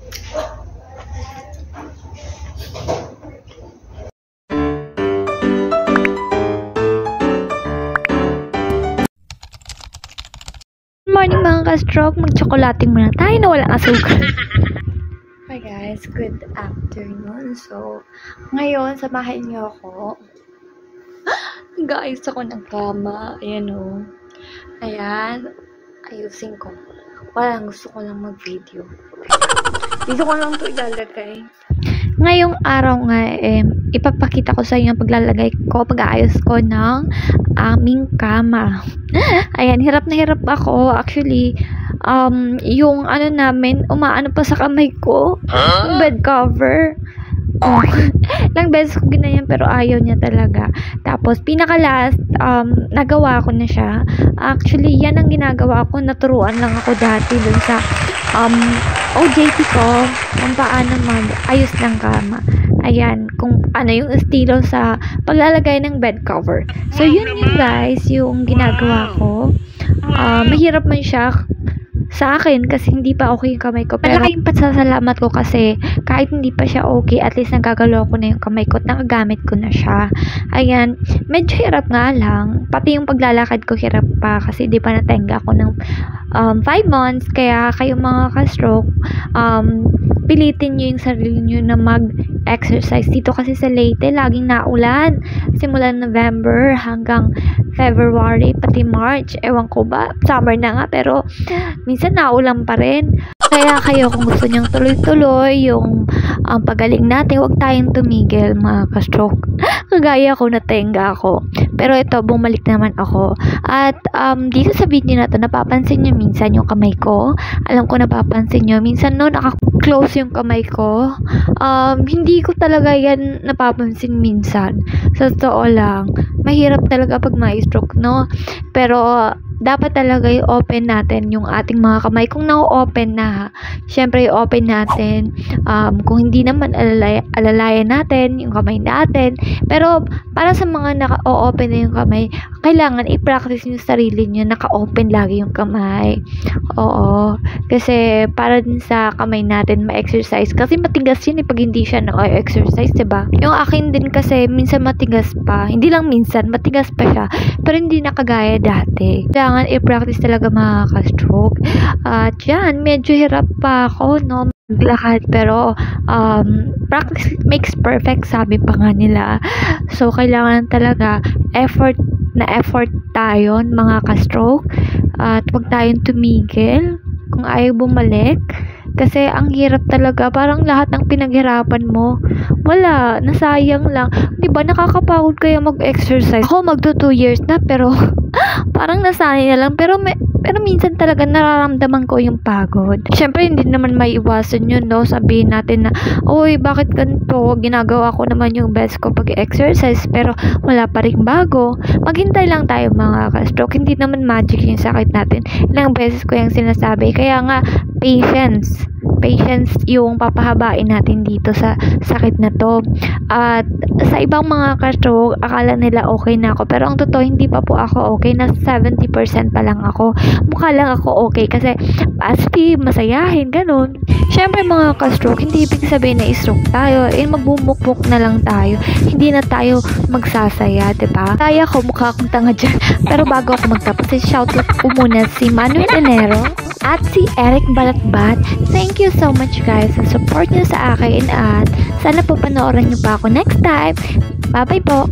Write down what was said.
Morning mga ka-stroke, mag-chocolating muna tayo na walang asukal. Hi guys, good afternoon. So, ngayon, samahin niyo ako. Nag-aayos ako ng kama. Ayan o. Ayan. Ayusin ko. Walang gusto ko lang mag-video. Dito ko lang ito ilalagay. Ngayong araw nga, ipapakita ko sa inyo ang paglalagay ko, pag-aayos ko ng aming kama. Ayan, hirap na hirap ako. Actually, yung ano namin, umaano pa sa kamay ko. Bed cover. Oh, lang beses ko ginanyan pero ayaw niya talaga. Tapos, pinaka-last, nagawa ko na siya. Actually, yan ang ginagawa ko. Naturuan lang ako dati dun sa OJT ko kung paano mag-ayos ng kama. Ayan, kung ano yung estilo sa paglalagay ng bed cover. So, yun guys, yung ginagawa ko. Mahirap man siya sa akin kasi hindi pa okay yung kamay ko. Pero malaking pasasalamat ko kasi kahit hindi pa siya okay, at least nagagalaw ko na yung kamay ko at nakagamit ko na siya. Ayan, medyo hirap nga lang. Pati yung paglalakad ko hirap pa kasi di pa natenga ako ng 5 months. Kaya kayong mga ka-stroke, pilitin nyo yung sarili nyo na mag-exercise. Dito kasi sa Leyte, laging naulan. Simula November hanggang February, pati March. Ewan ko ba, summer na nga, pero minsan naulan pa rin. Kaya kayo, kung gusto nyong tuloy-tuloy yung pagaling natin, huwag tayong tumigil mga ka-stroke. Kagaya ko, natenga ako. Pero ito, bumalik naman ako. At dito sa video na to, napapansin nyo minsan yung kamay ko. Alam ko napapansin nyo. Minsan no, naka-close yung kamay ko. Hindi ko talaga yan napapansin minsan. Sa totoo lang, mahirap talaga pag may stroke, no? Pero dapat talaga i-open natin yung ating mga kamay. Kung na-open na, syempre i-open natin. Kung hindi naman, alalayan natin yung kamay natin. Pero para sa mga naka-open na yung kamay, kailangan i-practice yung sarili nyo, naka-open lagi yung kamay. Oo. Kasi para din sa kamay natin ma-exercise. Kasi matigas yun pag hindi siya naka-exercise, diba? Yung akin din kasi, minsan matigas pa. Hindi lang minsan, matigas pa siya. Pero hindi nakagaya dati. Kailangan i-practice talaga mga ka-stroke. At yan, medyo hirap pa ako, no? Maglakad, pero practice makes perfect, sabi pa nga nila. So, kailangan talaga effort tayo, mga ka-stroke. At huwag tayong tumigil kung ayaw bumalik. Kasi ang hirap talaga, parang lahat ng pinaghirapan mo, wala, nasayang lang. Diba, nakakapagod kaya mag-exercise. Ako, magto 2 years na, pero parang nasanay na lang. Pero minsan talaga nararamdaman ko yung pagod. Siyempre, hindi naman maiwasan yun, no? Sabihin natin na, oy, bakit ganito? Ginagawa ko naman yung best ko pag-exercise, pero wala pa rin bago. Maghintay lang tayo mga ka-stroke. Hindi naman magic yung sakit natin. Ilang beses ko yung sinasabi. Kaya nga, patience yung papahabain natin dito sa sakit na to. At sa ibang mga ka-stroke, akala nila okay na ako, pero ang totoo, hindi pa po ako okay. Na 70% pa lang ako. Mukha lang ako okay kasi positive, masayahin, ganun. Syempre mga ka-stroke, hindi ibig sabihin na stroke tayo, magbumukmuk na lang tayo, hindi na tayo magsasaya, diba? Kaya ko, mukha akong tanga dyan. Pero bago ako magtapos, shoutout ko muna si Manuel Enero at si Eric Balatbat. Thank you so much guys sa support nyo sa akin at sana po panoorin nyo pa ako next time. Bye bye po!